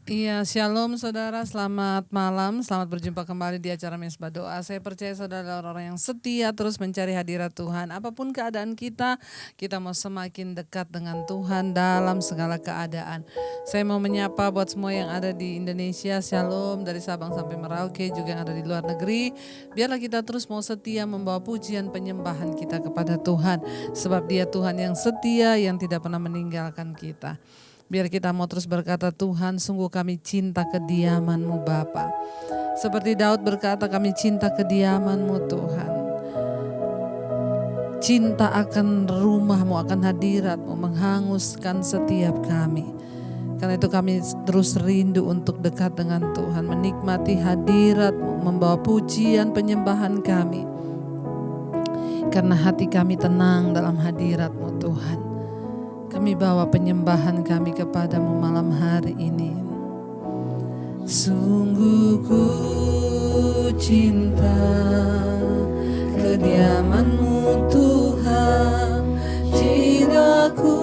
Iya, shalom saudara, selamat malam, selamat berjumpa kembali di acara Mesbah Doa. Saya percaya saudara adalah orang yang setia terus mencari hadirat Tuhan. Apapun keadaan kita mau semakin dekat dengan Tuhan dalam segala keadaan. Saya mau menyapa buat semua yang ada di Indonesia, shalom dari Sabang sampai Merauke, juga yang ada di luar negeri. Biarlah kita terus mau setia membawa pujian penyembahan kita kepada Tuhan. Sebab Dia Tuhan yang setia, yang tidak pernah meninggalkan kita. Biar kita mau terus berkata, Tuhan sungguh kami cinta kediaman-Mu Bapa. Seperti Daud berkata, kami cinta kediaman-Mu Tuhan. Cinta akan rumah-Mu, akan hadirat-Mu menghanguskan setiap kami. Karena itu kami terus rindu untuk dekat dengan Tuhan, menikmati hadirat-Mu, membawa pujian penyembahan kami. Karena hati kami tenang dalam hadirat-Mu Tuhan. Kami bawa penyembahan kami kepadamu malam hari ini. Sungguh ku cinta kediaman-Mu Tuhan, jiwaku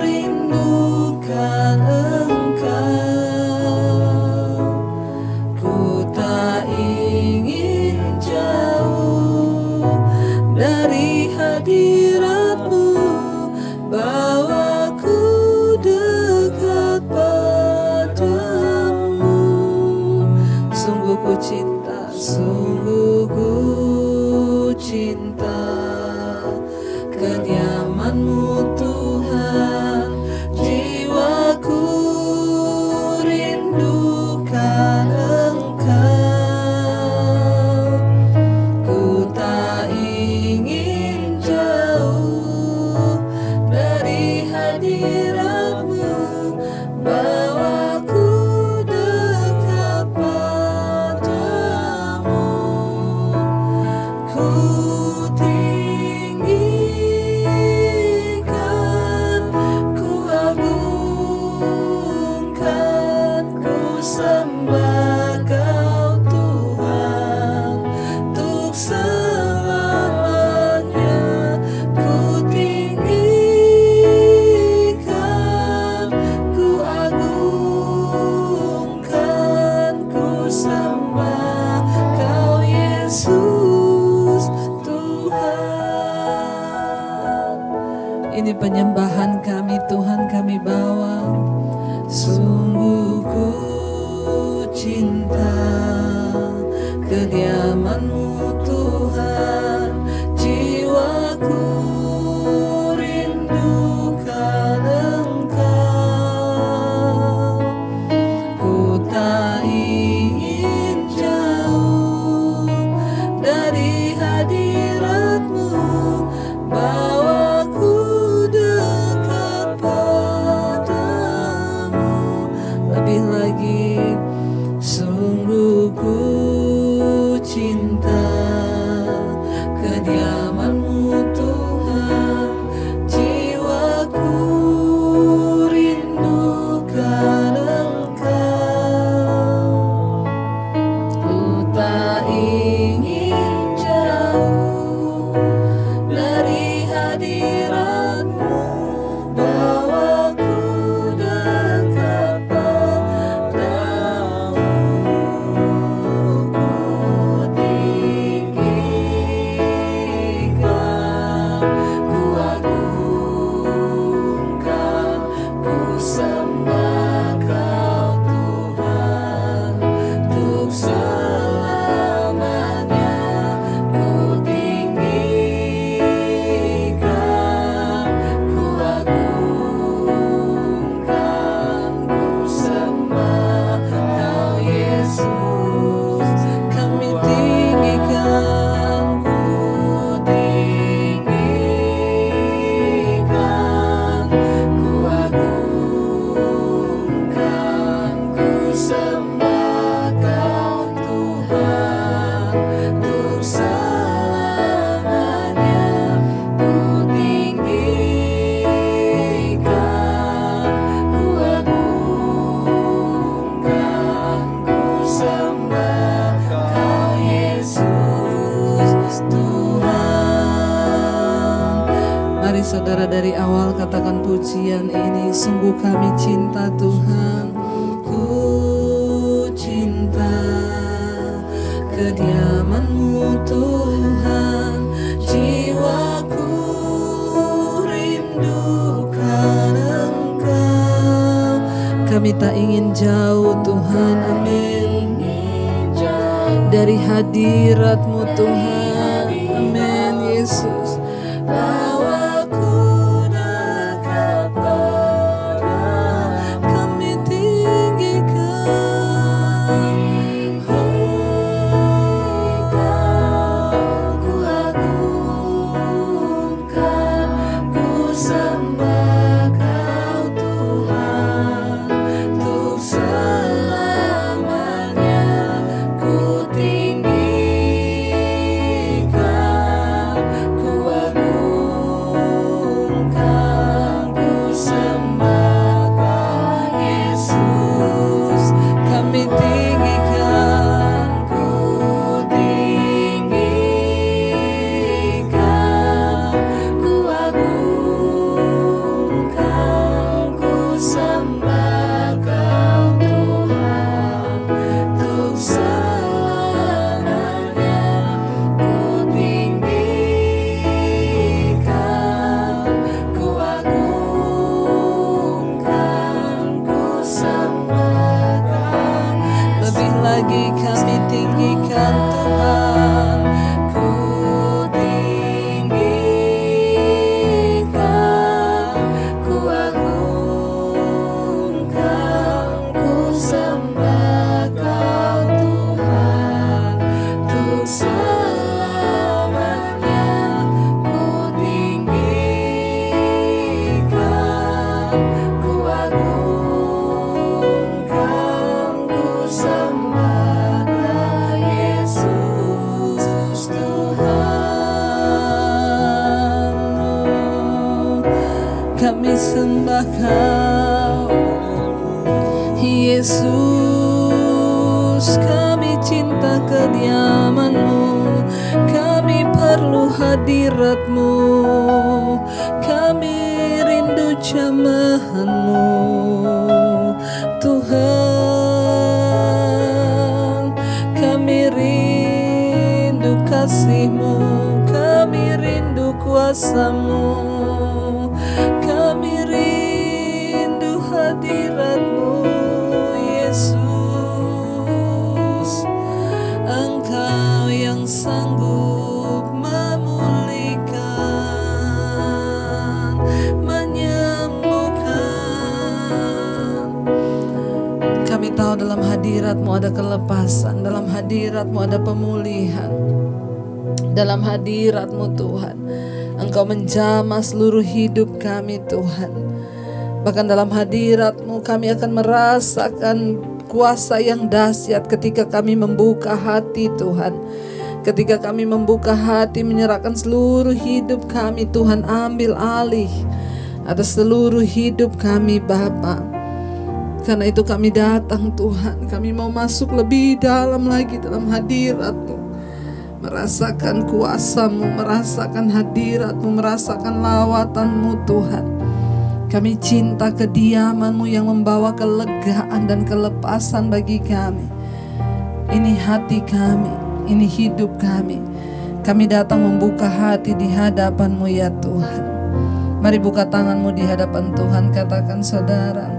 rindukan Engkau. Ku tak ingin jauh dari hadirat-Mu, bawaku dekat padamu. Sungguh ku cinta kediaman-Mu Tuhan, jiwaku rindukan Engkau. Ku tak ingin jauh dari hadirat-Mu, bawaku dekat padamu. Ku tinggikan, ku agungkan, ku sembah Kau Tuhan untuk selamanya. Ku tinggikan, ku agungkan, ku sembah Kau Yesus Tuhan. Ini penyembahan kami Tuhan, kami bawa. Sungguh ku cinta kediaman-Mu Tuhan, jiwaku rindukan Engkau. Ku tak ingin jauh dari hadirat-Mu, bawaku dekat padamu. Lebih lagi, sungguh ku cinta kediaman-Mu Tuhan, jiwaku rindukan Engkau. Ku tak ingin jauh dari hadirat-Mu, bawaku dekat padamu. Ku tinggikan, ku agungkan, ku sembah Kau Tuhan untuk selamanya. Ku tinggikan, ku agungkan, ku sembah Kau Yesus. Kami tinggikan, ku tinggikan, ku agungkan, ku sembah Kau Tuhan untuk selamanya. Ku tinggikan, ku agungkan, ku sembah Kau Yesus Tuhan. Mari saudara dari awal katakan pujian ini, sungguh kami cinta Tuhan. kediaman-Mu Tuhan. Jiwaku rindukan Engkau. Kami tak ingin jauh Tuhan, amin, dari hadirat-Mu Tuhan, amin Yesus. Bawaku dekat pada, kami tinggikan, ku agungkan, ku sembah Kau Tuhan, untuk selamanya ku tinggikan, ku agungkan, ku sembah Kau Yesus. Kami tinggikan, ku tinggikan, ku agungkan, ku sembah Kau Tuhan, untuk selamanya ku tinggikan, ku agungkan, ku sembah Kau. Lebih lagi kami tinggikan Tuhan, ku tinggikan, ku agungkan, ku sembah Kau Tuhan, untuk selamanya ku tinggikan, ku agungkan, ku sembah Kau Yesus Tuhan. Kami sembah Kau Yesus, kami cinta kediaman-Mu, kami perlu hadirat-Mu, kami rindu jamahan-Mu Tuhan, kami rindu kasih-Mu, kami rindu kuasa-Mu, kami rindu hadirat-Mu Yesus. Engkau yang sanggup memulihkan, menyembuhkan. Kami tahu dalam hadirat-Mu ada kelepasan, dalam hadirat-Mu ada pemulihan, dalam hadirat-Mu Tuhan Engkau menjamah seluruh hidup kami Tuhan. Bahkan dalam hadirat-Mu kami akan merasakan kuasa yang dahsyat ketika kami membuka hati Tuhan. Ketika kami membuka hati menyerahkan seluruh hidup kami Tuhan, ambil alih atas seluruh hidup kami Bapa. Karena itu kami datang Tuhan, kami mau masuk lebih dalam lagi dalam hadirat-Mu, merasakan kuasa-Mu, merasakan hadirat-Mu, merasakan lawatan-Mu Tuhan. Kami cinta kediaman-Mu yang membawa kelegaan dan kelepasan bagi kami. Ini hati kami, ini hidup kami. Kami datang membuka hati di hadapan-Mu ya Tuhan. Mari buka tangan-Mu di hadapan Tuhan, katakan saudara,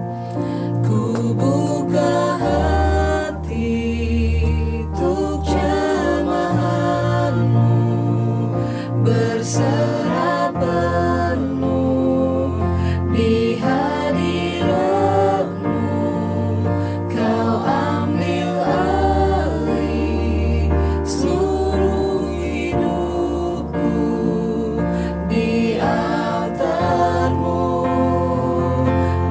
ku buka hati untuk jamahan-Mu, berserah penuh di hadirat-Mu. Kau ambil alih seluruh hidupku di altar-Mu,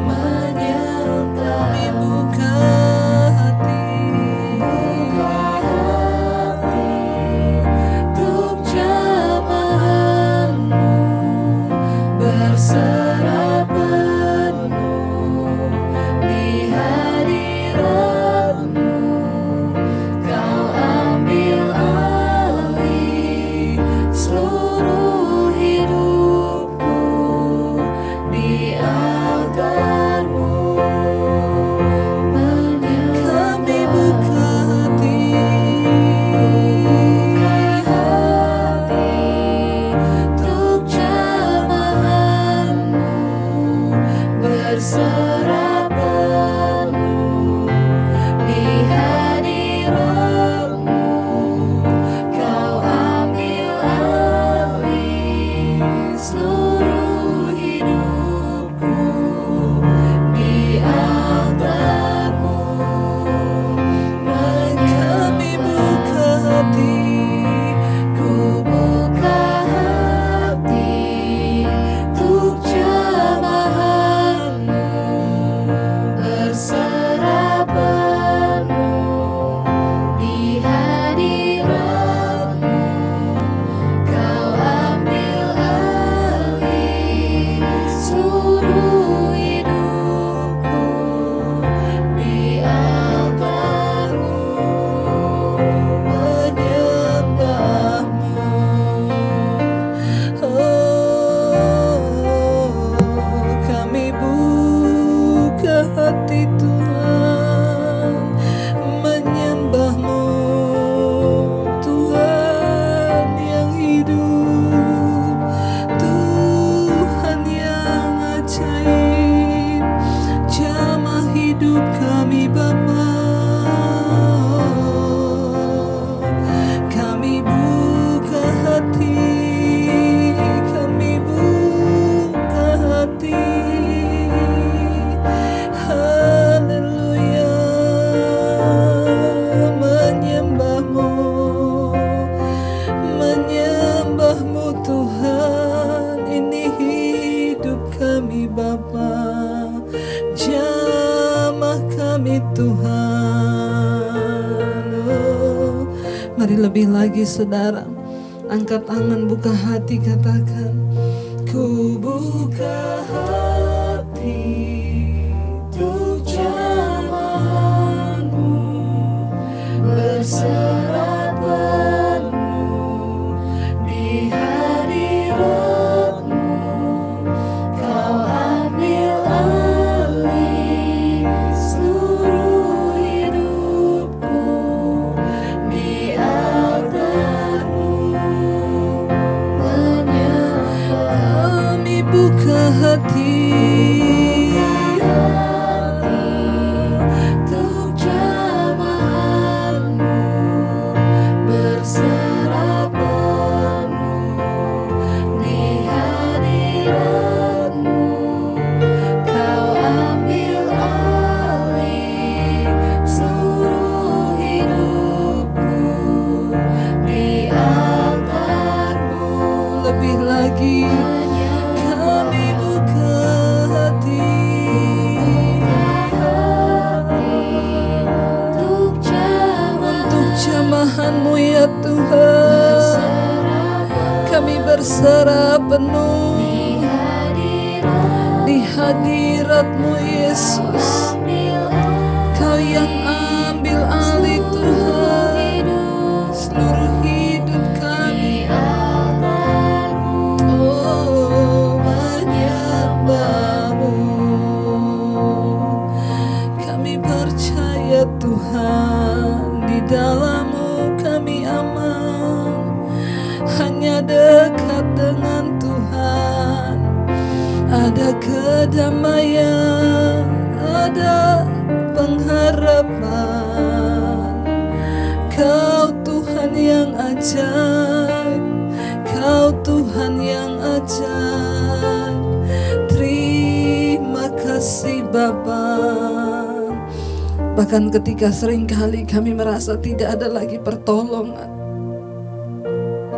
menyertai buka hati untuk jamahan-Mu, berserah penuh di hadirat-Mu. Kau ambil alih seluruh hidupku di altar-Mu. Kami buka hati, Ku buka hati untuk jamahan-Mu, berserah penuh di hadirat-Mu. Kau ambil alih seluruh hidupku di altar-Mu, menyembah-Mu. Kami buka hati Tuhan, menyembah-Mu, Tuhan yang hidup, Tuhan yang ajaib, jamah hidup kami Bapa. Kami buka hati, kami buka hati. Haleluya, menyembah-Mu, menyembah-Mu Tuhan. Ini hidup kami Bapa, jamah kami Tuhan. Oh, mari lebih lagi saudara, angkat tangan, buka hati, katakan, ku buka hati Untuk jamahan-Mu, berserah penuh di hadirat-Mu. Kau ambil alih seluruh hidupku di altar-Mu, menyembah. kami buka hati. Untuk jamahan-Mu, berserah penuh di hadirat-Mu. Kau ambil alih seluruh hidupku di altar-Mu, Lebih lagi, kami buka hati. untuk Jamahan-Mu ya Tuhan, kami berserah penuh di hadirat-Mu Yesus. Kau yang ambil alih Tuhan seluruh hidup kami. Oh, menyembah-Mu. Kami percaya Tuhan, di dalam-Mu kami aman. Hanya dekat dengan Tuhan ada kedamaian, ada pengharapan. Kau Tuhan yang ajaib, Kau Tuhan yang ajaib. Terima kasih Bapa. Bahkan ketika seringkali kami merasa tidak ada lagi pertolongan,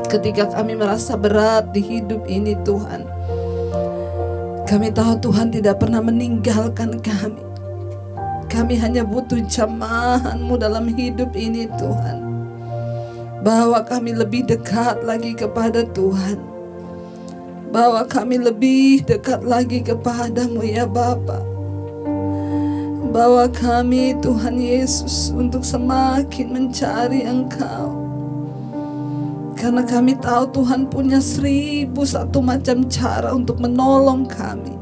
ketika kami merasa berat di hidup ini Tuhan, kami tahu Tuhan tidak pernah meninggalkan kami. Kami hanya butuh jamahan-Mu dalam hidup ini Tuhan. Bawa kami lebih dekat lagi kepada Tuhan. Bawa kami lebih dekat lagi kepada-Mu ya Bapa. Bawa kami Tuhan Yesus untuk semakin mencari Engkau. Karena kami tahu Tuhan punya 1001 macam cara untuk menolong kami.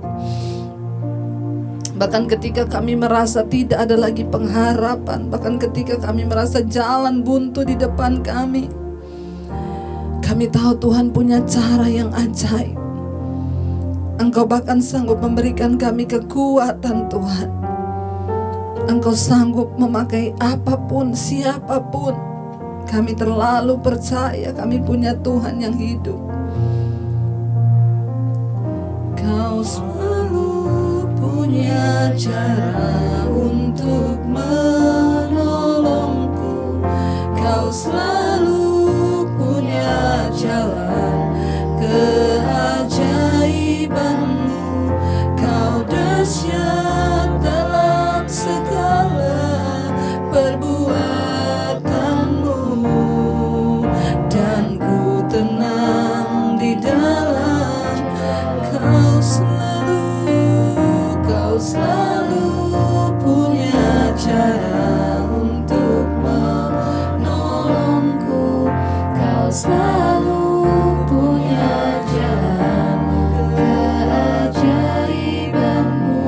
Bahkan ketika kami merasa tidak ada lagi pengharapan, bahkan ketika kami merasa jalan buntu di depan kami, kami tahu Tuhan punya cara yang ajaib. Engkau bahkan sanggup memberikan kami kekuatan Tuhan. Engkau sanggup memakai apapun, siapapun. Kami terlalu percaya kami punya Tuhan yang hidup. Kau selalu punya cara untuk menolongku. Kau selalu punya jalan keajaibanmu. Kau dahsyat dalam segala perbuatanmu, dan ku tenang di dalam. Kau selalu punya cara untuk menolongku. Kau selalu punya jalan keajaibanmu.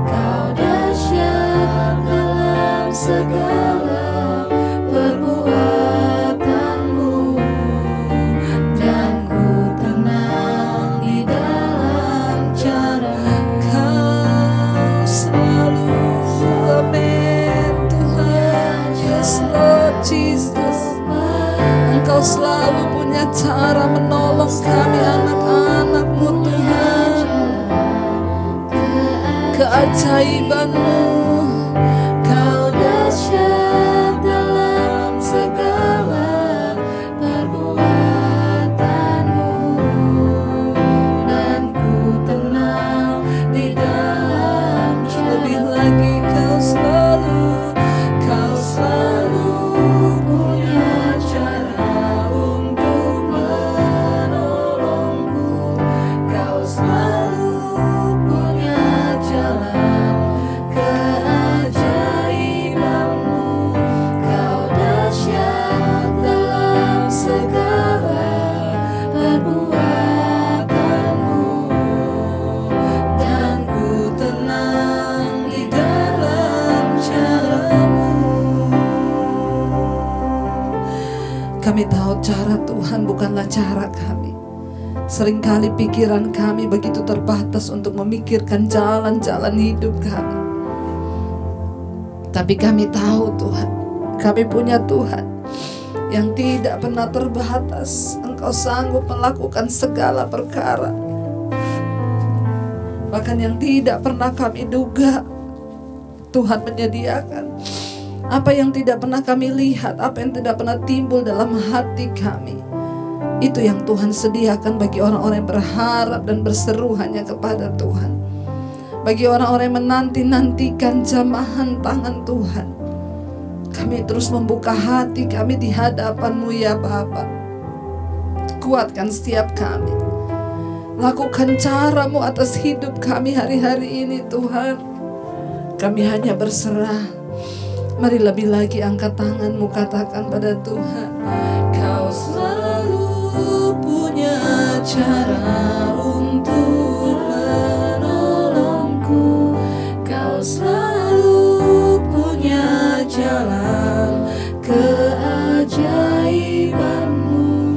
Kau dahsyat dalam segala perbuatanmu, dan ku tenang di dalam cara. Kau selalu, amin Tuhan. Yes Lord Jesus, Engkau selalu punya cara menolong kami anak-anak-Mu Tuhan. Keajaiban-Mu, Kau dahsyat dalam segala perbuatanmu, dan ku tenang di dalam cara. Lebih lagi Kau selalu punya cara untuk menolongku. Kau selalu punya jalan keajaibanmu. Kau dahsyat dalam segala perbuatanmu, dan ku tenang di dalam cara-Mu. Kami tahu cara Tuhan bukanlah cara kami. Seringkali pikiran kami begitu terbatas untuk memikirkan jalan-jalan hidup kami. Tapi kami tahu Tuhan, kami punya Tuhan yang tidak pernah terbatas. Engkau sanggup melakukan segala perkara, bahkan yang tidak pernah kami duga. Tuhan menyediakan apa yang tidak pernah kami lihat, apa yang tidak pernah timbul dalam hati kami. Itu yang Tuhan sediakan bagi orang-orang yang berharap dan berseru hanya kepada Tuhan. Bagi orang-orang yang menanti-nantikan jamahan tangan Tuhan. Kami terus membuka hati kami di hadapan-Mu ya Bapa. Kuatkan setiap kami. Lakukan cara-Mu atas hidup kami hari-hari ini Tuhan. Kami hanya berserah. Mari lebih lagi angkat tangan-Mu, katakan pada Tuhan, Kau selalu punya cara untuk menolongku. Kau selalu punya jalan keajaibanmu.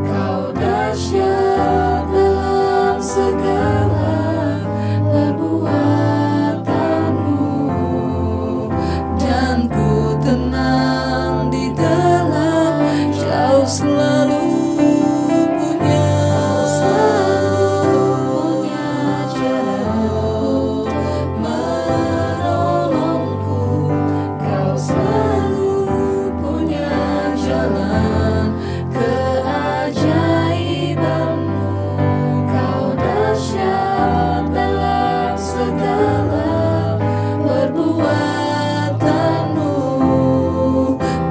Kau dahsyat dalam segala perbuatanmu, dan ku tenang di dalam. Kau selalu punya cara untuk menolongku. Kau selalu punya jalan keajaibanmu. Kau dahsyat dalam segala perbuatanmu,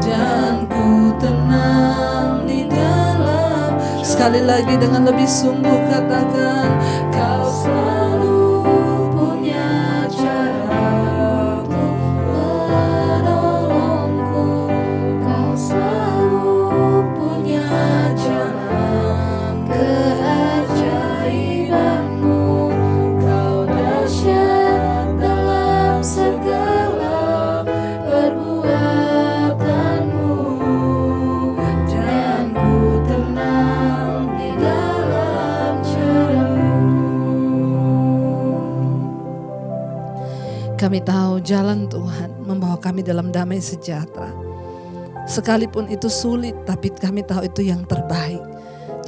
dan ku tenang di dalam. Sekali lagi dengan lebih sungguh katakan, Kau selalu punya cara untuk menolongku. Kau selalu punya jalan keajaibanmu. Kau dahsyat dalam segala perbuatanmu, dan ku tenang di dalam Kami tahu jalan Tuhan membawa kami dalam damai sejahtera. Sekalipun itu sulit, tapi kami tahu itu yang terbaik.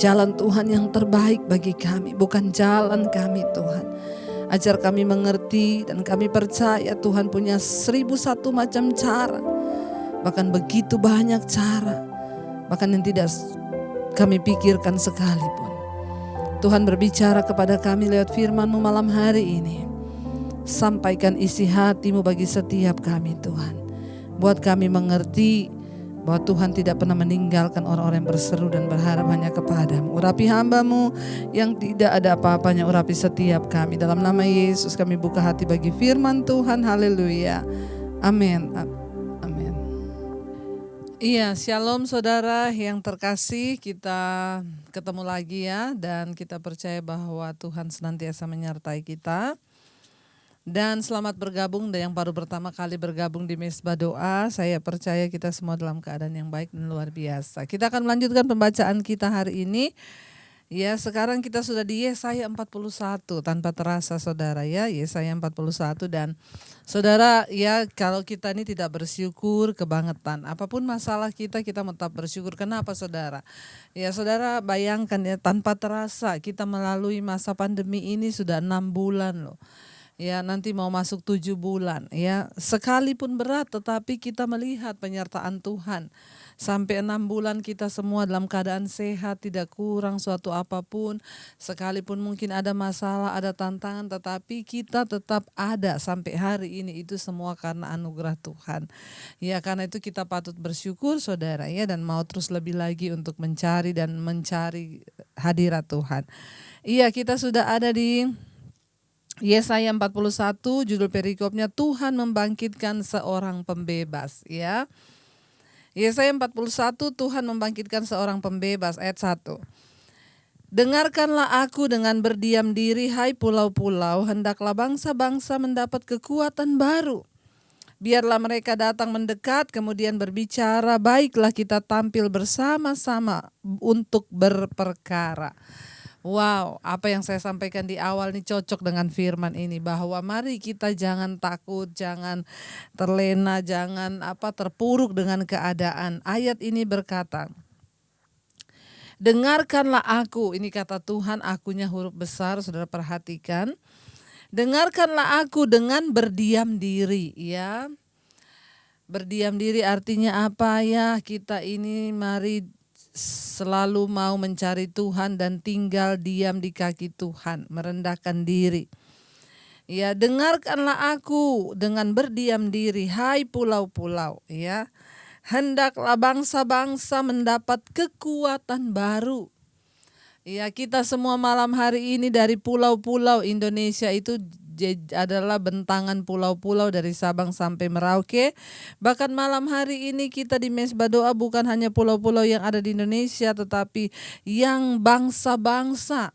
Jalan Tuhan yang terbaik bagi kami, bukan jalan kami Tuhan. Ajar kami mengerti dan kami percaya Tuhan punya 1001 macam cara. Bahkan begitu banyak cara, bahkan yang tidak kami pikirkan sekalipun. Tuhan berbicara kepada kami lewat firman-Mu malam hari ini. Sampaikan isi hati-Mu bagi setiap kami Tuhan. Buat kami mengerti bahwa Tuhan tidak pernah meninggalkan orang-orang yang berseru dan berharap hanya kepada-Mu. Urapi hamba-Mu yang tidak ada apa-apanya, urapi setiap kami. Dalam nama Yesus kami buka hati bagi firman Tuhan. Haleluya. Amin. Amin. Iya, shalom saudara yang terkasih, kita ketemu lagi ya, dan kita percaya bahwa Tuhan senantiasa menyertai kita. Dan selamat bergabung dan yang baru pertama kali bergabung di Mesbah Doa. Saya percaya kita semua dalam keadaan yang baik dan luar biasa. Kita akan melanjutkan pembacaan kita hari ini. Ya, sekarang kita sudah di Yesaya 41 tanpa terasa saudara ya, Yesaya 41. Dan saudara ya, kalau kita ini tidak bersyukur kebangetan, apapun masalah kita tetap bersyukur. Kenapa saudara? Ya saudara bayangkan ya, tanpa terasa kita melalui masa pandemi ini sudah 6 bulan loh. Ya nanti mau masuk 7 bulan ya, sekalipun berat tetapi kita melihat penyertaan Tuhan. Sampai 6 bulan kita semua dalam keadaan sehat, tidak kurang suatu apapun. Sekalipun mungkin ada masalah, ada tantangan, tetapi kita tetap ada sampai hari ini. Itu semua karena anugerah Tuhan. Ya karena itu kita patut bersyukur saudara ya, dan mau terus lebih lagi untuk mencari hadirat Tuhan. Iya, kita sudah ada di Yesaya 41, judul perikopnya Tuhan membangkitkan seorang pembebas ya. Yesaya 41, Tuhan membangkitkan seorang pembebas, ayat 1. Dengarkanlah aku dengan berdiam diri, hai pulau-pulau, hendaklah bangsa-bangsa mendapat kekuatan baru. Biarlah mereka datang mendekat, kemudian berbicara, baiklah kita tampil bersama-sama untuk berperkara. Wow, apa yang saya sampaikan di awal ini cocok dengan firman ini, bahwa mari kita jangan takut, jangan terlena, jangan terpuruk dengan keadaan. Ayat ini berkata, dengarkanlah aku, ini kata Tuhan, akunya huruf besar, saudara perhatikan. Dengarkanlah aku dengan berdiam diri ya. Berdiam diri artinya apa ya? Kita ini mari selalu mau mencari Tuhan dan tinggal diam di kaki Tuhan, merendahkan diri. Ya, dengarkanlah aku dengan berdiam diri, hai pulau-pulau ya. Hendaklah bangsa-bangsa mendapat kekuatan baru. Ya, kita semua malam hari ini dari pulau-pulau Indonesia itu adalah bentangan pulau-pulau dari Sabang sampai Merauke. Bahkan malam hari ini kita di Mesbah Doa bukan hanya pulau-pulau yang ada di Indonesia, tetapi yang bangsa-bangsa.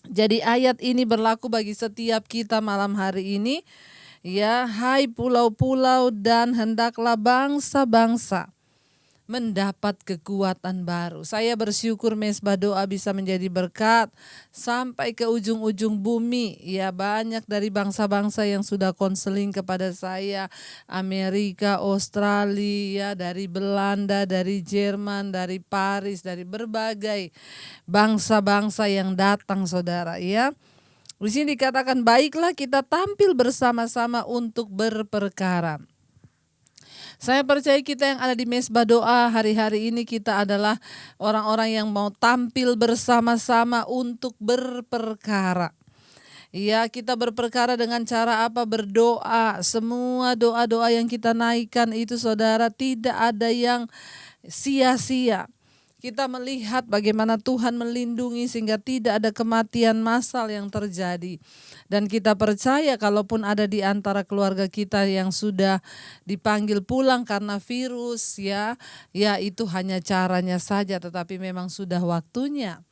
Jadi ayat ini berlaku bagi setiap kita malam hari ini. Ya, hai pulau-pulau dan hendaklah bangsa-bangsa mendapat kekuatan baru. Saya bersyukur Mesbah Doa bisa menjadi berkat sampai ke ujung-ujung bumi. Ya, banyak dari bangsa-bangsa yang sudah konseling kepada saya, Amerika, Australia, dari Belanda, dari Jerman, dari Paris, dari berbagai bangsa-bangsa yang datang saudara ya. Di sini dikatakan baiklah kita tampil bersama-sama untuk berperkara. Saya percaya kita yang ada di Mesbah Doa hari-hari ini kita adalah orang-orang yang mau tampil bersama-sama untuk berperkara. Ya, kita berperkara dengan cara apa? Berdoa. Semua doa-doa yang kita naikkan itu saudara tidak ada yang sia-sia. Kita melihat bagaimana Tuhan melindungi sehingga tidak ada kematian massal yang terjadi. Dan kita percaya kalaupun ada di antara keluarga kita yang sudah dipanggil pulang karena virus ya itu hanya caranya saja, tetapi memang sudah waktunya.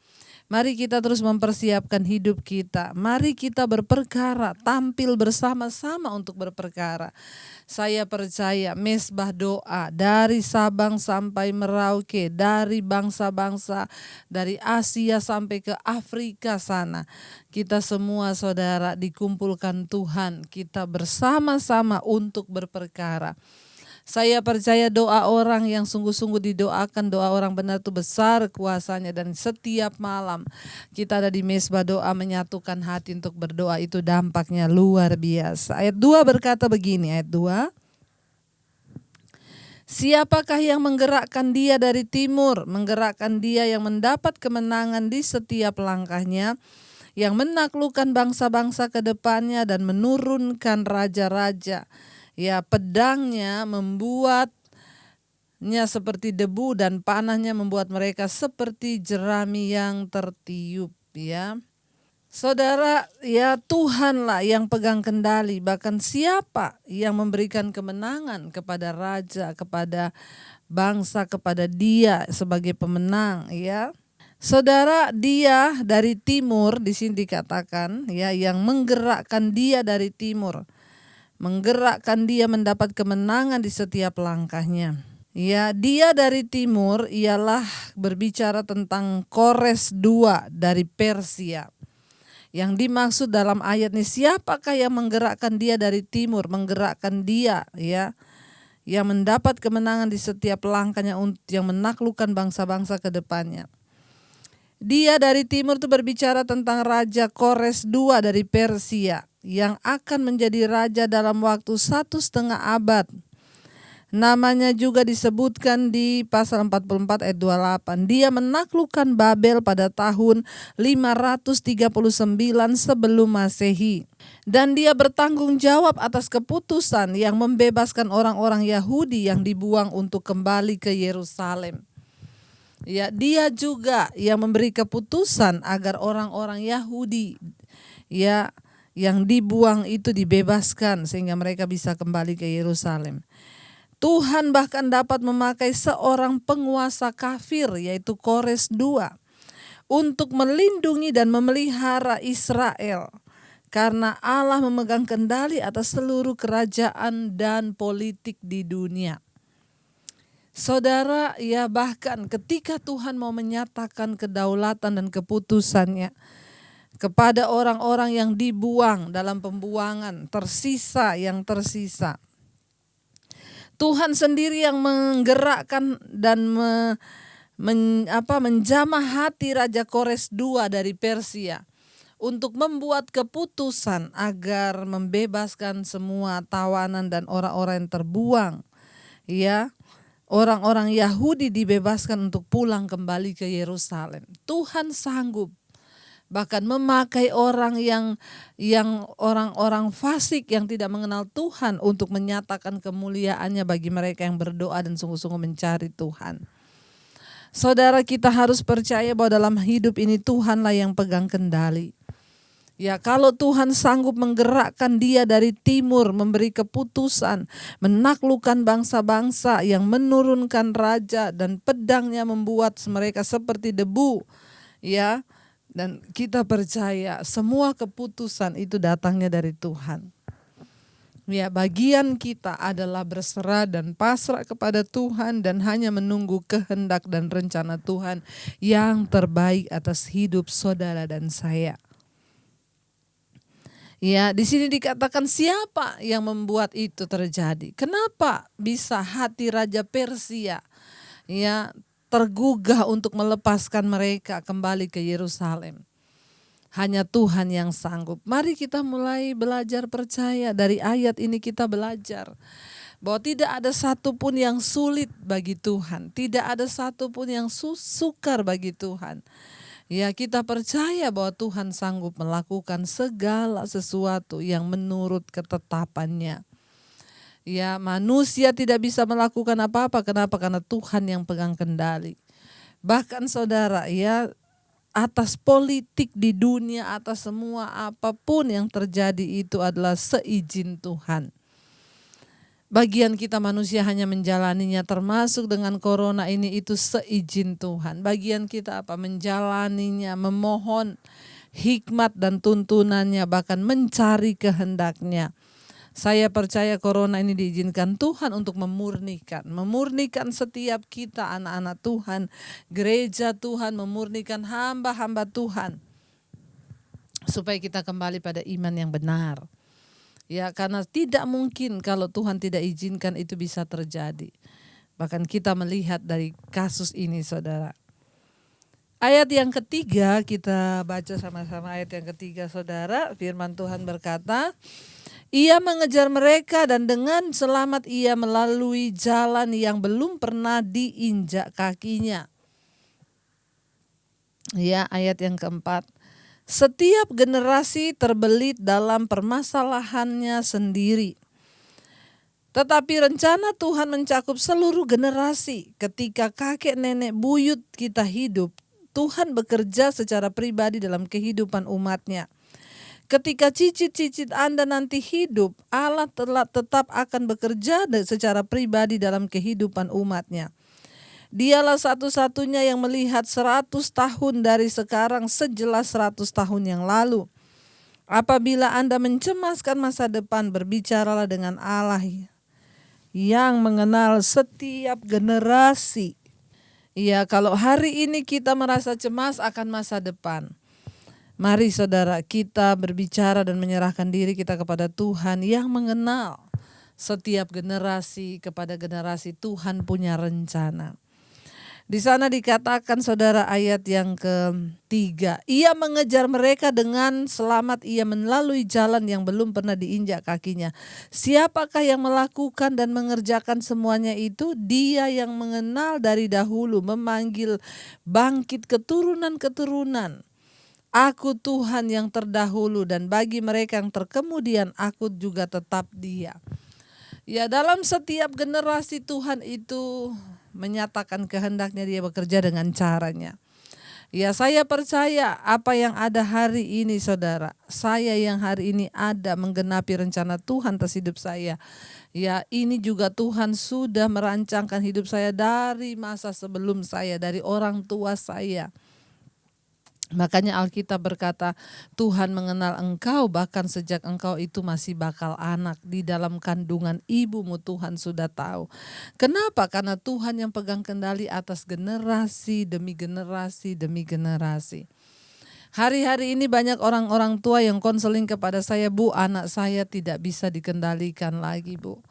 Mari kita terus mempersiapkan hidup kita. Mari kita berperkara, tampil bersama-sama untuk berperkara. Saya percaya mesbah doa dari Sabang sampai Merauke, dari bangsa-bangsa, dari Asia sampai ke Afrika sana. Kita semua saudara dikumpulkan Tuhan, kita bersama-sama untuk berperkara. Saya percaya doa orang yang sungguh-sungguh didoakan, doa orang benar itu besar kuasanya, dan setiap malam kita ada di mesbah doa menyatukan hati untuk berdoa, itu dampaknya luar biasa. Ayat 2 berkata begini, ayat 2. Siapakah yang menggerakkan dia dari timur, menggerakkan dia yang mendapat kemenangan di setiap langkahnya, yang menaklukkan bangsa-bangsa ke depannya dan menurunkan raja-raja. Ya, pedangnya membuatnya seperti debu dan panahnya membuat mereka seperti jerami yang tertiup, ya. Saudara, ya Tuhanlah yang pegang kendali, bahkan siapa yang memberikan kemenangan kepada raja, kepada bangsa, kepada dia sebagai pemenang, ya. Saudara, dia dari timur di sini dikatakan, ya, yang menggerakkan dia dari timur. Menggerakkan dia mendapat kemenangan di setiap langkahnya. Ya, dia dari timur ialah berbicara tentang Kores II dari Persia. Yang dimaksud dalam ayat ini, siapakah yang menggerakkan dia dari timur, menggerakkan dia, ya, yang mendapat kemenangan di setiap langkahnya, yang menaklukkan bangsa-bangsa ke depannya. Dia dari timur itu berbicara tentang Raja Kores II dari Persia, yang akan menjadi raja dalam waktu 1,5 abad. Namanya juga disebutkan di pasal 44 ayat 28. Dia menaklukkan Babel pada tahun 539 sebelum Masehi. Dan dia bertanggung jawab atas keputusan yang membebaskan orang-orang Yahudi yang dibuang untuk kembali ke Yerusalem. Ya, dia juga yang memberi keputusan agar orang-orang Yahudi, ya, yang dibuang itu dibebaskan sehingga mereka bisa kembali ke Yerusalem. Tuhan bahkan dapat memakai seorang penguasa kafir, yaitu Kores II, untuk melindungi dan memelihara Israel, karena Allah memegang kendali atas seluruh kerajaan dan politik di dunia. Saudara, ya bahkan ketika Tuhan mau menyatakan kedaulatan dan keputusannya kepada orang-orang yang dibuang dalam pembuangan, yang tersisa. Tuhan sendiri yang menggerakkan dan menjamah hati Raja Kores II dari Persia untuk membuat keputusan agar membebaskan semua tawanan dan orang-orang yang terbuang. Ya, orang-orang Yahudi dibebaskan untuk pulang kembali ke Yerusalem. Tuhan sanggup bahkan memakai orang yang orang-orang fasik yang tidak mengenal Tuhan untuk menyatakan kemuliaannya bagi mereka yang berdoa dan sungguh-sungguh mencari Tuhan. Saudara, kita harus percaya bahwa dalam hidup ini Tuhanlah yang pegang kendali. Ya, kalau Tuhan sanggup menggerakkan dia dari timur, memberi keputusan, menaklukkan bangsa-bangsa, yang menurunkan raja dan pedangnya membuat mereka seperti debu, ya. Dan kita percaya semua keputusan itu datangnya dari Tuhan. Ya, bagian kita adalah berserah dan pasrah kepada Tuhan dan hanya menunggu kehendak dan rencana Tuhan yang terbaik atas hidup saudara dan saya. Ya, di sini dikatakan siapa yang membuat itu terjadi? Kenapa bisa hati Raja Persia, ya, tergugah untuk melepaskan mereka kembali ke Yerusalem? Hanya Tuhan yang sanggup. Mari kita mulai belajar percaya. Dari ayat ini kita belajar bahwa tidak ada satupun yang sulit bagi Tuhan. Tidak ada satupun yang sukar bagi Tuhan. Ya, kita percaya bahwa Tuhan sanggup melakukan segala sesuatu yang menurut ketetapannya. Ya, manusia tidak bisa melakukan apa-apa. Kenapa? Karena Tuhan yang pegang kendali. Bahkan saudara, ya, atas politik di dunia, atas semua apapun yang terjadi itu adalah seizin Tuhan. Bagian kita manusia hanya menjalaninya, termasuk dengan corona ini, itu seizin Tuhan. Bagian kita apa? Menjalaninya, memohon hikmat dan tuntunannya, bahkan mencari kehendaknya. Saya percaya corona ini diizinkan Tuhan untuk memurnikan setiap kita, anak-anak Tuhan, gereja Tuhan, memurnikan hamba-hamba Tuhan, supaya kita kembali pada iman yang benar. Ya, karena tidak mungkin kalau Tuhan tidak izinkan itu bisa terjadi. Bahkan kita melihat dari kasus ini, saudara. Ayat yang ketiga, kita baca sama-sama ayat yang ketiga, saudara. Firman Tuhan berkata, ia mengejar mereka dan dengan selamat ia melalui jalan yang belum pernah diinjak kakinya. Ya, ayat yang keempat. Setiap generasi terbelit dalam permasalahannya sendiri. Tetapi rencana Tuhan mencakup seluruh generasi. Ketika kakek nenek buyut kita hidup, Tuhan bekerja secara pribadi dalam kehidupan umatnya. Ketika cicit-cicit Anda nanti hidup, Allah telah tetap akan bekerja secara pribadi dalam kehidupan umatnya. Dialah satu-satunya yang melihat 100 tahun dari sekarang sejelas 100 tahun yang lalu. Apabila Anda mencemaskan masa depan, berbicaralah dengan Allah yang mengenal setiap generasi. Ya, kalau hari ini kita merasa cemas akan masa depan, mari saudara kita berbicara dan menyerahkan diri kita kepada Tuhan yang mengenal setiap generasi. Kepada generasi Tuhan punya rencana. Di sana dikatakan, saudara, ayat yang ketiga, ia mengejar mereka dengan selamat, ia melalui jalan yang belum pernah diinjak kakinya. Siapakah yang melakukan dan mengerjakan semuanya itu? Dia yang mengenal dari dahulu, memanggil bangkit keturunan-keturunan. Aku Tuhan yang terdahulu, dan bagi mereka yang terkemudian aku juga tetap Dia. Ya, dalam setiap generasi Tuhan itu menyatakan kehendaknya, Dia bekerja dengan caranya. Ya, saya percaya apa yang ada hari ini, saudara, saya yang hari ini ada menggenapi rencana Tuhan atas hidup saya. Ya, ini juga Tuhan sudah merancangkan hidup saya dari masa sebelum saya, dari orang tua saya. Makanya Alkitab berkata, Tuhan mengenal engkau bahkan sejak engkau itu masih bakal anak. Di dalam kandungan ibumu Tuhan sudah tahu. Kenapa? Karena Tuhan yang pegang kendali atas generasi demi generasi demi generasi. Hari-hari ini banyak orang-orang tua yang konseling kepada saya, Bu, anak saya tidak bisa dikendalikan lagi, Bu.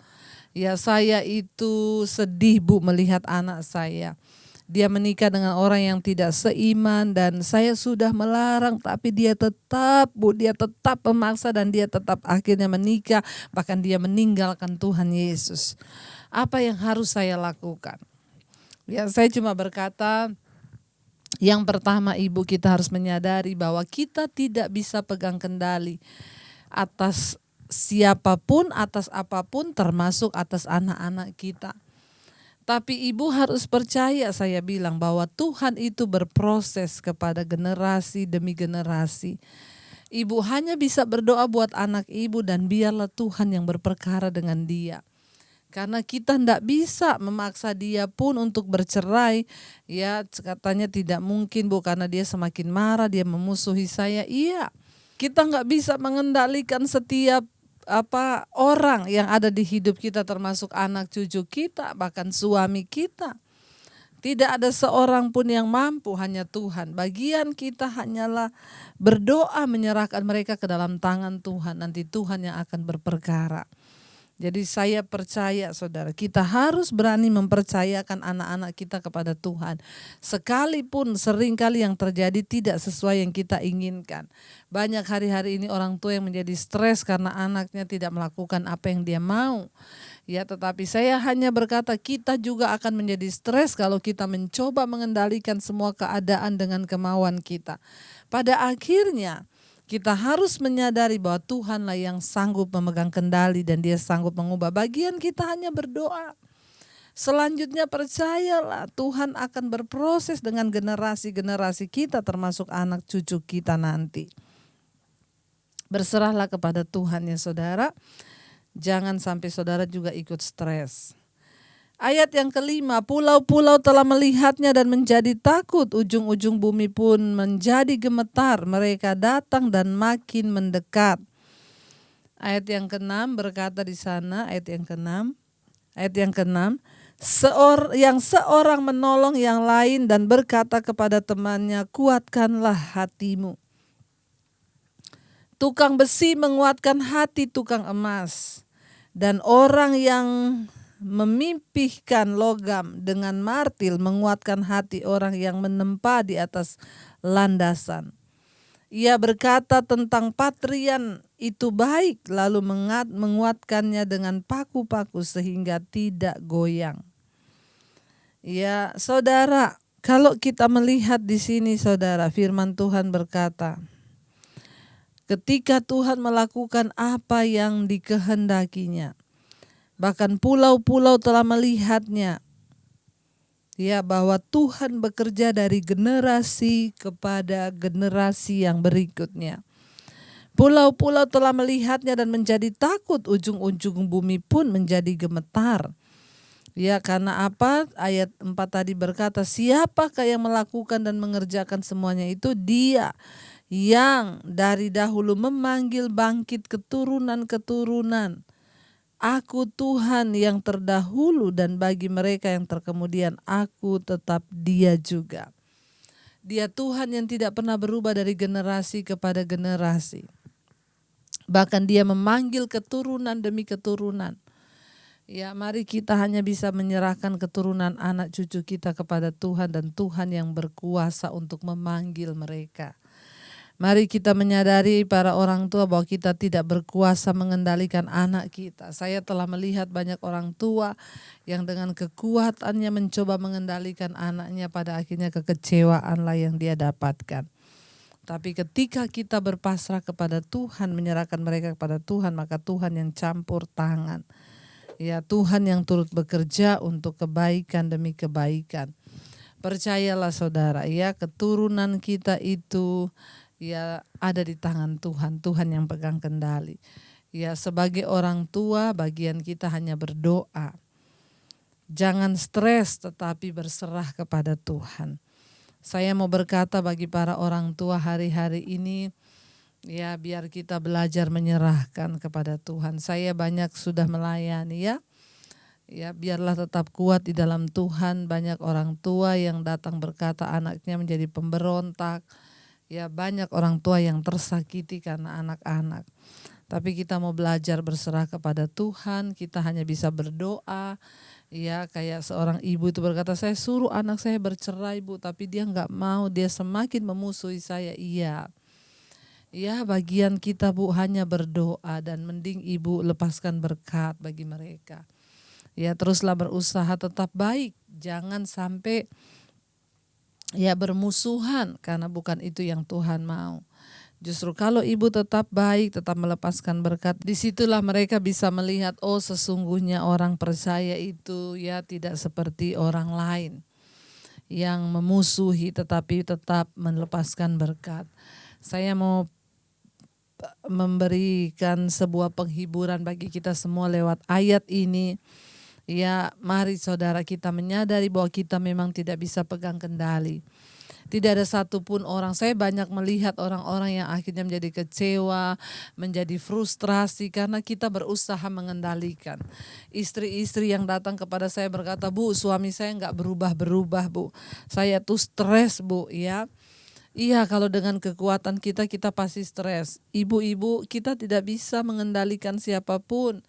Ya, saya itu sedih, Bu, melihat anak saya. Dia menikah dengan orang yang tidak seiman dan saya sudah melarang, tapi dia tetap, Bu, dia tetap memaksa dan dia tetap akhirnya menikah, bahkan dia meninggalkan Tuhan Yesus. Apa yang harus saya lakukan? Ya, saya cuma berkata, yang pertama, Ibu, kita harus menyadari bahwa kita tidak bisa pegang kendali atas siapapun, atas apapun, termasuk atas anak-anak kita. Tapi Ibu harus percaya, saya bilang, bahwa Tuhan itu berproses kepada generasi demi generasi. Ibu hanya bisa berdoa buat anak Ibu dan biarlah Tuhan yang berperkara dengan dia. Karena kita tidak bisa memaksa dia pun untuk bercerai. Ya, katanya tidak mungkin, Bu, karena dia semakin marah, dia memusuhi saya. Iya, kita nggak bisa mengendalikan setiap orang yang ada di hidup kita, termasuk anak cucu kita, bahkan suami kita. Tidak ada seorang pun yang mampu, hanya Tuhan. Bagian kita hanyalah berdoa, menyerahkan mereka ke dalam tangan Tuhan. Nanti Tuhan yang akan berperkara. Jadi saya percaya, saudara, kita harus berani mempercayakan anak-anak kita kepada Tuhan. Sekalipun seringkali yang terjadi tidak sesuai yang kita inginkan. Banyak hari-hari ini orang tua yang menjadi stres karena anaknya tidak melakukan apa yang dia mau. Ya, tetapi saya hanya berkata, kita juga akan menjadi stres kalau kita mencoba mengendalikan semua keadaan dengan kemauan kita. Pada akhirnya kita harus menyadari bahwa Tuhanlah yang sanggup memegang kendali dan Dia sanggup mengubah. Bagian kita hanya berdoa. Selanjutnya percayalah Tuhan akan berproses dengan generasi-generasi kita, termasuk anak cucu kita nanti. Berserahlah kepada Tuhan, ya saudara. Jangan sampai saudara juga ikut stres. Ayat yang kelima, pulau-pulau telah melihatnya dan menjadi takut, ujung-ujung bumi pun menjadi gemetar, mereka datang dan makin mendekat. Ayat yang keenam berkata di sana, ayat yang keenam, seorang menolong yang lain dan berkata kepada temannya, kuatkanlah hatimu. Tukang besi menguatkan hati tukang emas, dan orang yang memipihkan logam dengan martil menguatkan hati orang yang menempa di atas landasan. Ia berkata tentang patrian itu baik, lalu menguatkannya dengan paku-paku sehingga tidak goyang. Ya, saudara, kalau kita melihat di sini, saudara, firman Tuhan berkata, ketika Tuhan melakukan apa yang dikehendakinya, bahkan pulau-pulau telah melihatnya, ya, bahwa Tuhan bekerja dari generasi kepada generasi yang berikutnya. Pulau-pulau telah melihatnya dan menjadi takut, ujung-ujung bumi pun menjadi gemetar. Ya, karena apa? Ayat 4 tadi berkata, siapakah yang melakukan dan mengerjakan semuanya itu? Dia yang dari dahulu memanggil bangkit keturunan-keturunan. Aku Tuhan yang terdahulu, dan bagi mereka yang terkemudian aku tetap Dia juga. Dia Tuhan yang tidak pernah berubah dari generasi kepada generasi. Bahkan Dia memanggil keturunan demi keturunan. Ya, mari kita hanya bisa menyerahkan keturunan anak cucu kita kepada Tuhan, dan Tuhan yang berkuasa untuk memanggil mereka. Mari kita menyadari para orang tua bahwa kita tidak berkuasa mengendalikan anak kita. Saya telah melihat banyak orang tua yang dengan kekuatannya mencoba mengendalikan anaknya, pada akhirnya kekecewaanlah yang dia dapatkan. Tapi ketika kita berpasrah kepada Tuhan, menyerahkan mereka kepada Tuhan, maka Tuhan yang campur tangan. Ya, Tuhan yang turut bekerja untuk kebaikan demi kebaikan. Percayalah saudara, ya, keturunan kita itu ya ada di tangan Tuhan, Tuhan yang pegang kendali. Ya, sebagai orang tua bagian kita hanya berdoa. Jangan stres, tetapi berserah kepada Tuhan. Saya mau berkata bagi para orang tua hari-hari ini, ya, biar kita belajar menyerahkan kepada Tuhan. Saya banyak sudah melayani, ya. Ya, biarlah tetap kuat di dalam Tuhan. Banyak orang tua yang datang berkata anaknya menjadi pemberontak. Ya, banyak orang tua yang tersakiti karena anak-anak. Tapi kita mau belajar berserah kepada Tuhan. Kita hanya bisa berdoa. Ya, kayak seorang ibu itu berkata, saya suruh anak saya bercerai, Bu, tapi dia nggak mau. Dia semakin memusuhi saya. Iya. Ya, bagian kita, Bu, hanya berdoa, dan mending ibu lepaskan berkat bagi mereka. Ya, teruslah berusaha tetap baik. Jangan sampai ya bermusuhan, karena bukan itu yang Tuhan mau. Justru kalau ibu tetap baik, tetap melepaskan berkat, disitulah mereka bisa melihat, oh sesungguhnya orang percaya itu ya tidak seperti orang lain yang memusuhi tetapi tetap melepaskan berkat. Saya mau memberikan sebuah penghiburan bagi kita semua lewat ayat ini. Ya, mari saudara kita menyadari bahwa kita memang tidak bisa pegang kendali. Tidak ada satupun orang, saya banyak melihat orang-orang yang akhirnya menjadi kecewa, menjadi frustrasi karena kita berusaha mengendalikan. Istri-istri yang datang kepada saya berkata, Bu, suami saya nggak berubah-berubah, Bu. Saya tuh stres, Bu, ya. Iya, kalau dengan kekuatan kita pasti stres. Ibu-ibu, kita tidak bisa mengendalikan siapapun.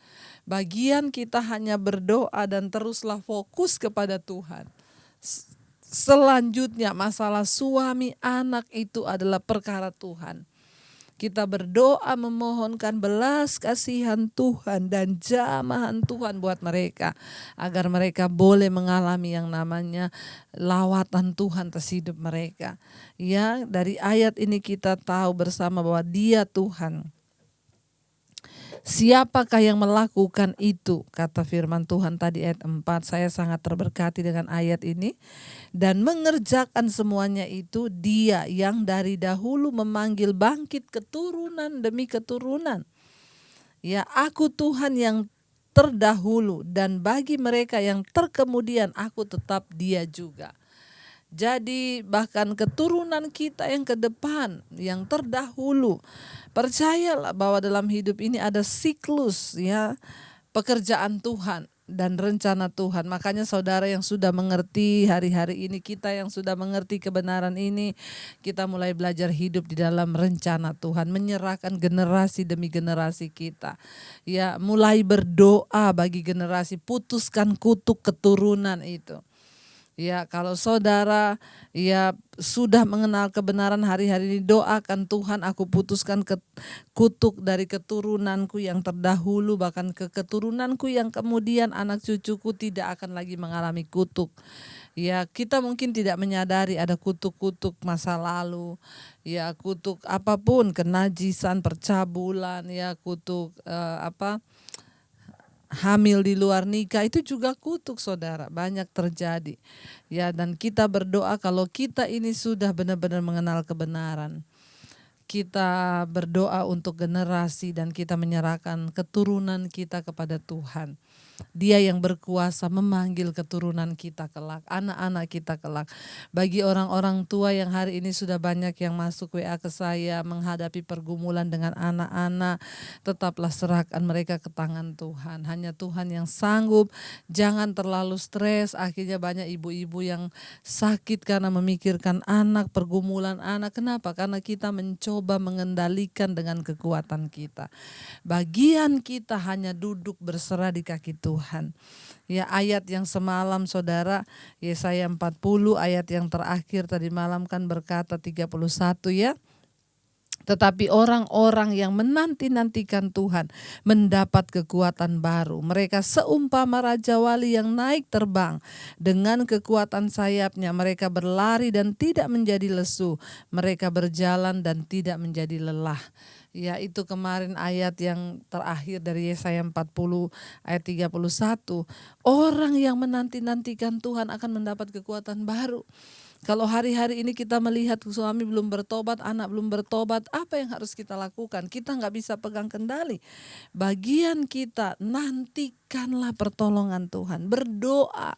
Bagian kita hanya berdoa dan teruslah fokus kepada Tuhan. Selanjutnya masalah suami anak itu adalah perkara Tuhan. Kita berdoa memohonkan belas kasihan Tuhan dan jamahan Tuhan buat mereka, agar mereka boleh mengalami yang namanya lawatan Tuhan atas hidup mereka. Ya, dari ayat ini kita tahu bersama bahwa Dia Tuhan. Siapakah yang melakukan itu? Kata firman Tuhan tadi ayat 4, saya sangat terberkati dengan ayat ini. Dan mengerjakan semuanya itu Dia yang dari dahulu memanggil bangkit keturunan demi keturunan. Ya, aku Tuhan yang terdahulu, dan bagi mereka yang terkemudian aku tetap Dia juga. Jadi bahkan keturunan kita yang ke depan, yang terdahulu, percayalah bahwa dalam hidup ini ada siklus, ya, pekerjaan Tuhan dan rencana Tuhan. Makanya saudara yang sudah mengerti hari-hari ini, kita yang sudah mengerti kebenaran ini, kita mulai belajar hidup di dalam rencana Tuhan, menyerahkan generasi demi generasi kita. Ya, mulai berdoa bagi generasi, putuskan kutuk keturunan itu. Ya, kalau saudara ya sudah mengenal kebenaran hari-hari ini, doakan, Tuhan, aku putuskan kutuk dari keturunanku yang terdahulu, bahkan ke keturunanku yang kemudian, anak cucuku tidak akan lagi mengalami kutuk. Ya, kita mungkin tidak menyadari ada kutuk-kutuk masa lalu, ya, kutuk apapun, kenajisan, percabulan, ya, kutuk hamil di luar nikah, itu juga kutuk, saudara, banyak terjadi. Ya, dan kita berdoa kalau kita ini sudah benar-benar mengenal kebenaran. Kita berdoa untuk generasi dan kita menyerahkan keturunan kita kepada Tuhan. Dia yang berkuasa memanggil keturunan kita kelak, anak-anak kita kelak. Bagi orang-orang tua yang hari ini sudah banyak yang masuk WA ke saya menghadapi pergumulan dengan anak-anak, tetaplah serahkan mereka ke tangan Tuhan. Hanya Tuhan yang sanggup. Jangan terlalu stres. Akhirnya banyak ibu-ibu yang sakit karena memikirkan anak, pergumulan anak. Kenapa? Karena kita mencoba mengendalikan dengan kekuatan kita. Bagian kita hanya duduk berserah di kaki Tuhan. Ya, ayat yang semalam saudara, Yesaya 40 ayat yang terakhir tadi malam kan berkata 31, ya. Tetapi orang-orang yang menanti-nantikan Tuhan mendapat kekuatan baru. Mereka seumpama raja wali yang naik terbang. Dengan kekuatan sayapnya mereka berlari dan tidak menjadi lesu. Mereka berjalan dan tidak menjadi lelah. Ya, itu kemarin ayat yang terakhir dari Yesaya 40 ayat 31. Orang yang menanti-nantikan Tuhan akan mendapat kekuatan baru. Kalau hari-hari ini kita melihat suami belum bertobat, anak belum bertobat, apa yang harus kita lakukan? Kita nggak bisa pegang kendali. Bagian kita, nantikanlah pertolongan Tuhan, berdoa.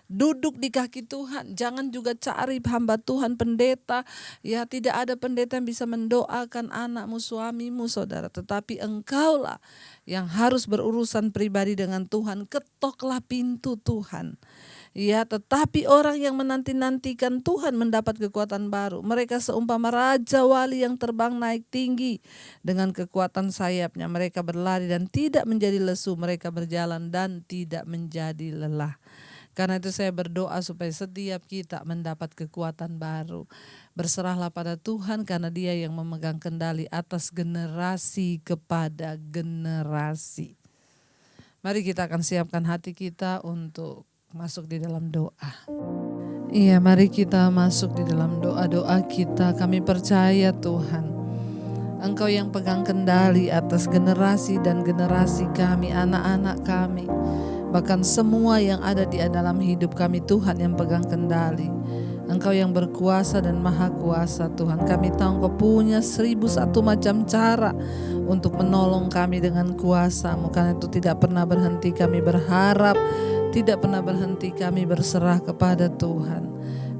Duduk di kaki Tuhan, jangan juga cari hamba Tuhan pendeta. Ya, tidak ada pendeta yang bisa mendoakan anakmu, suamimu, saudara. Tetapi engkaulah yang harus berurusan pribadi dengan Tuhan. Ketoklah pintu Tuhan. Ya, tetapi orang yang menanti-nantikan Tuhan mendapat kekuatan baru. Mereka seumpama raja wali yang terbang naik tinggi. Dengan kekuatan sayapnya mereka berlari dan tidak menjadi lesu. Mereka berjalan dan tidak menjadi lelah. Karena itu saya berdoa supaya setiap kita mendapat kekuatan baru. Berserahlah pada Tuhan karena Dia yang memegang kendali atas generasi kepada generasi. Mari kita akan siapkan hati kita untuk masuk di dalam doa. Iya, mari kita masuk di dalam doa-doa kita. Kami percaya Tuhan, Engkau yang pegang kendali atas generasi dan generasi kami, anak-anak kami. Bahkan semua yang ada di dalam hidup kami, Tuhan yang pegang kendali. Engkau yang berkuasa dan maha kuasa, Tuhan. Kami tahu Engkau punya 1001 macam cara untuk menolong kami dengan kuasa-Mu. Karena itu tidak pernah berhenti kami berharap, tidak pernah berhenti kami berserah kepada Tuhan.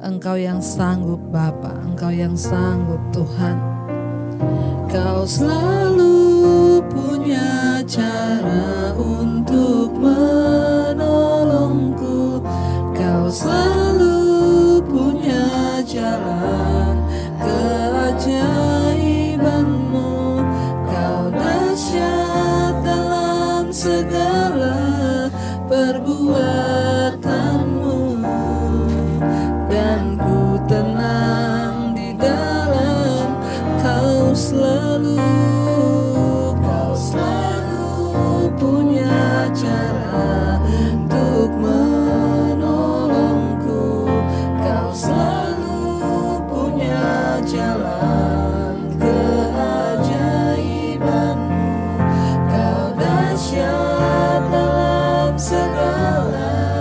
Engkau yang sanggup Bapa, Engkau yang sanggup Tuhan. Kau selalu punya cara untuk menolongku. Kau selalu punya jalan keajaiban-Mu. Kau dahsyat dalam segala perbuatan-Mu. Dan ku tenang di dalam Kau selalu punya cara untuk menolongku. Kau selalu punya jalan keajaiban-Mu. Kau dahsyat dalam segala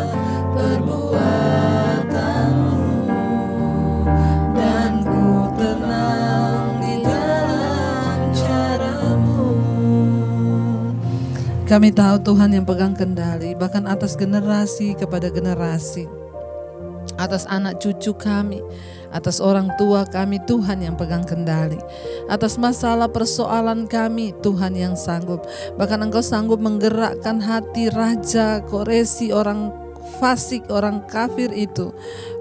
Kami tahu Tuhan yang pegang kendali, bahkan atas generasi kepada generasi, atas anak cucu kami, atas orang tua kami, Tuhan yang pegang kendali. Atas masalah persoalan kami, Tuhan yang sanggup. Bahkan Engkau sanggup menggerakkan hati raja Koresi, orang fasik, orang kafir itu,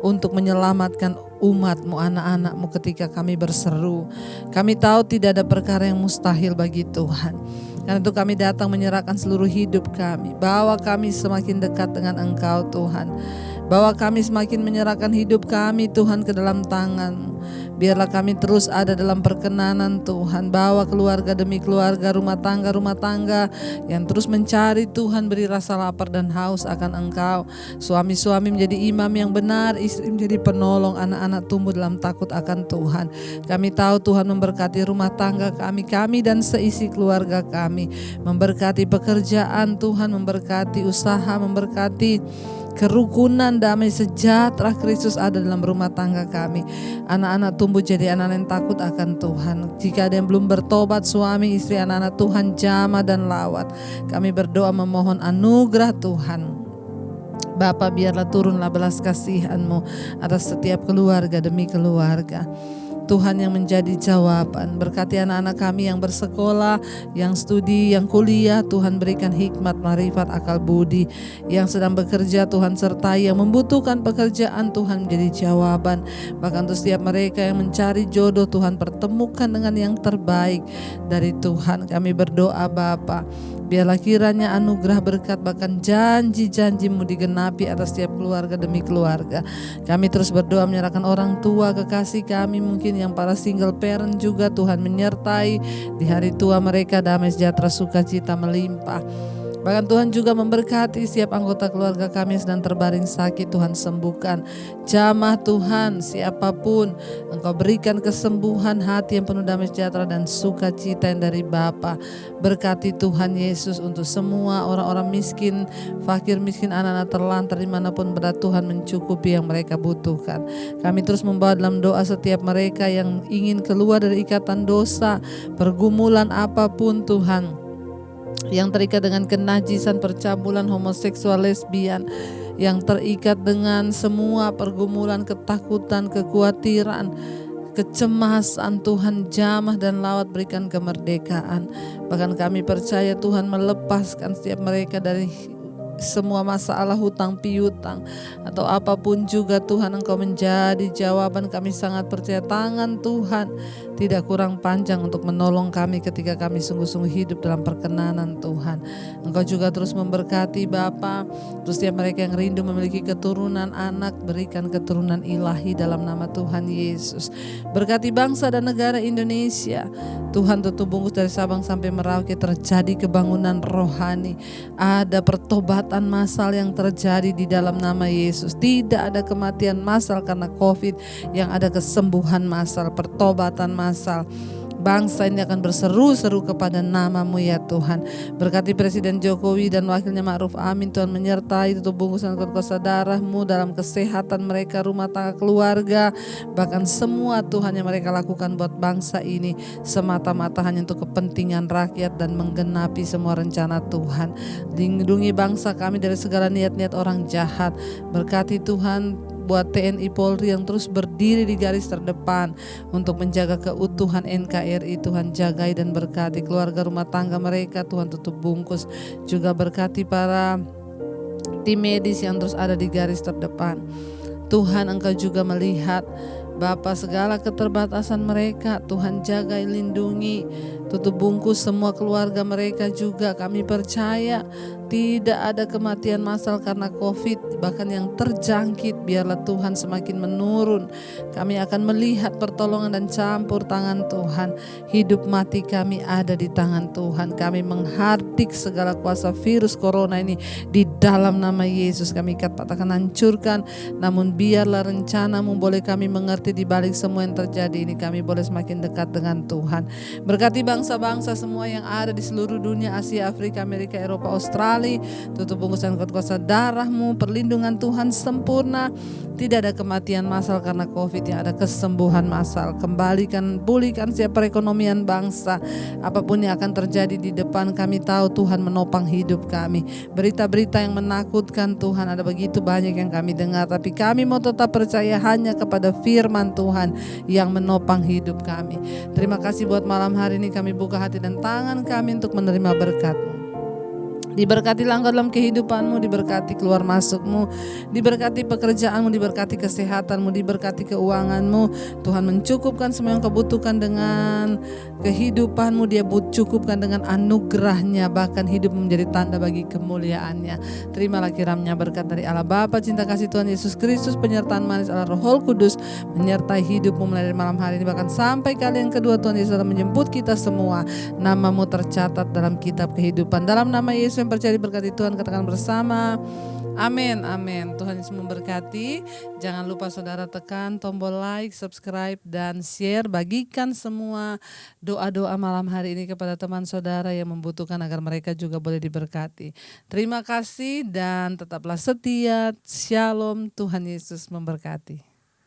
untuk menyelamatkan umat-Mu, anak-anak-Mu ketika kami berseru. Kami tahu tidak ada perkara yang mustahil bagi Tuhan. Karena itu kami datang menyerahkan seluruh hidup kami. Bawa kami semakin dekat dengan Engkau Tuhan. Bawa kami semakin menyerahkan hidup kami Tuhan ke dalam tangan-Mu. Biarlah kami terus ada dalam perkenanan Tuhan. Bawa keluarga demi keluarga, rumah tangga yang terus mencari Tuhan, beri rasa lapar dan haus akan Engkau. Suami-suami menjadi imam yang benar, istri menjadi penolong, anak-anak tumbuh dalam takut akan Tuhan. Kami tahu Tuhan memberkati rumah tangga kami dan seisi keluarga kami. Memberkati pekerjaan Tuhan, memberkati usaha, memberkati kerukunan, damai sejahtera Kristus ada dalam rumah tangga kami. Anak-anak tumbuh jadi anak yang takut akan Tuhan. Jika ada yang belum bertobat, suami, istri, anak-anak Tuhan jamah dan lawat, kami berdoa memohon anugerah Tuhan. Bapa, biarlah turunlah belas kasihan-Mu atas setiap keluarga demi keluarga. Tuhan yang menjadi jawaban. Berkati anak-anak kami yang bersekolah, yang studi, yang kuliah. Tuhan berikan hikmat, marifat, akal budi. Yang sedang bekerja Tuhan sertai, yang membutuhkan pekerjaan Tuhan menjadi jawaban. Bahkan untuk setiap mereka yang mencari jodoh, Tuhan pertemukan dengan yang terbaik dari Tuhan. Kami berdoa Bapa, biarlah kiranya anugerah, berkat, bahkan janji-janji-Mu digenapi atas setiap keluarga demi keluarga. Kami terus berdoa menyerahkan orang tua, kekasih kami, mungkin yang para single parent juga, Tuhan menyertai di hari tua mereka, damai sejahtera sukacita melimpah. Bahkan Tuhan juga memberkati setiap anggota keluarga kami sedang terbaring sakit, Tuhan sembuhkan. Jamah Tuhan, siapapun Engkau berikan kesembuhan, hati yang penuh damai sejahtera dan sukacita yang dari Bapa. Berkati Tuhan Yesus untuk semua orang-orang miskin, fakir miskin, anak-anak terlantar dimanapun berada, Tuhan mencukupi yang mereka butuhkan. Kami terus membawa dalam doa setiap mereka yang ingin keluar dari ikatan dosa, pergumulan apapun Tuhan, yang terikat dengan kenajisan, percabulan, homoseksual, lesbian, yang terikat dengan semua pergumulan, ketakutan, kekhawatiran, kecemasan, Tuhan jamah dan lawat, berikan kemerdekaan. Bahkan kami percaya Tuhan melepaskan setiap mereka dari semua masalah hutang piutang atau apapun juga Tuhan, Engkau menjadi jawaban. Kami sangat percaya tangan Tuhan tidak kurang panjang untuk menolong kami ketika kami sungguh-sungguh hidup dalam perkenanan Tuhan. Engkau juga terus memberkati Bapa, terus setiap mereka yang rindu memiliki keturunan anak, berikan keturunan ilahi dalam nama Tuhan Yesus. Berkati bangsa dan negara Indonesia Tuhan, tutup bungkus dari Sabang sampai Merauke, terjadi kebangunan rohani, ada pertobatan massal yang terjadi di dalam nama Yesus. Tidak ada kematian massal karena COVID, yang ada kesembuhan massal, pertobatan massal. Bangsa ini akan berseru-seru kepada nama-Mu ya Tuhan. Berkati Presiden Jokowi dan wakilnya Ma'ruf Amin, Tuhan menyertai, tutup bungkusan kuasa darah-Mu dalam kesehatan mereka, rumah tangga, keluarga, bahkan semua Tuhan yang mereka lakukan buat bangsa ini semata-mata hanya untuk kepentingan rakyat dan menggenapi semua rencana Tuhan. Lindungi bangsa kami dari segala niat-niat orang jahat. Berkati Tuhan buat TNI Polri yang terus berdiri di garis terdepan untuk menjaga keutuhan NKRI. Tuhan jagai dan berkati keluarga rumah tangga mereka, Tuhan tutup bungkus. Juga berkati para tim medis yang terus ada di garis terdepan. Tuhan, Engkau juga melihat Bapa segala keterbatasan mereka, Tuhan jagai, lindungi, tutup bungkus semua keluarga mereka juga. Kami percaya tidak ada kematian massal karena COVID, bahkan yang terjangkit biarlah Tuhan semakin menurun. Kami akan melihat pertolongan dan campur tangan Tuhan. Hidup mati kami ada di tangan Tuhan. Kami menghardik segala kuasa virus corona ini di dalam nama Yesus. Kami katakan hancurkan, namun biarlah rencana-Mu boleh kami mengerti di balik semua yang terjadi ini. Kami boleh semakin dekat dengan Tuhan. Berkati bangsa-bangsa semua yang ada di seluruh dunia, Asia, Afrika, Amerika, Eropa, Australia. Tutup bungkusan kuasa darah-Mu, perlindungan Tuhan sempurna. Tidak ada kematian massal karena COVID, yang ada kesembuhan massal. Kembalikan, pulihkan setiap perekonomian bangsa. Apapun yang akan terjadi di depan, kami tahu Tuhan menopang hidup kami. Berita-berita yang menakutkan Tuhan ada begitu banyak yang kami dengar, tapi kami mau tetap percaya hanya kepada firman Tuhan yang menopang hidup kami. Terima kasih buat malam hari ini, kami buka hati dan tangan kami untuk menerima berkat-Mu. Diberkatilah Engkau dalam kehidupan-Mu, diberkati keluar masuk-Mu, diberkati pekerjaan-Mu, diberkati kesehatan-Mu, diberkati keuangan-Mu. Tuhan mencukupkan semua yang Kau butuhkan dengan kehidupan-Mu. Dia cukupkan dengan anugerah-Nya, bahkan hidup menjadi tanda bagi kemuliaan-Nya. Terimalah kiranya berkat dari Allah Bapa, cinta kasih Tuhan Yesus Kristus, penyertaan manis Allah Roh Kudus menyertai hidup-Mu mulai dari malam hari ini bahkan sampai kali yang kedua Tuhan Yesus akan menjemput kita semua. Nama-Mu tercatat dalam kitab kehidupan. Dalam nama Yesus yang percaya diberkati Tuhan, katakan bersama amin, amin. Tuhan Yesus memberkati. Jangan lupa saudara tekan tombol like, subscribe, dan share. Bagikan semua doa-doa malam hari ini kepada teman saudara yang membutuhkan agar mereka juga boleh diberkati. Terima kasih dan tetaplah setia. Shalom, Tuhan Yesus memberkati.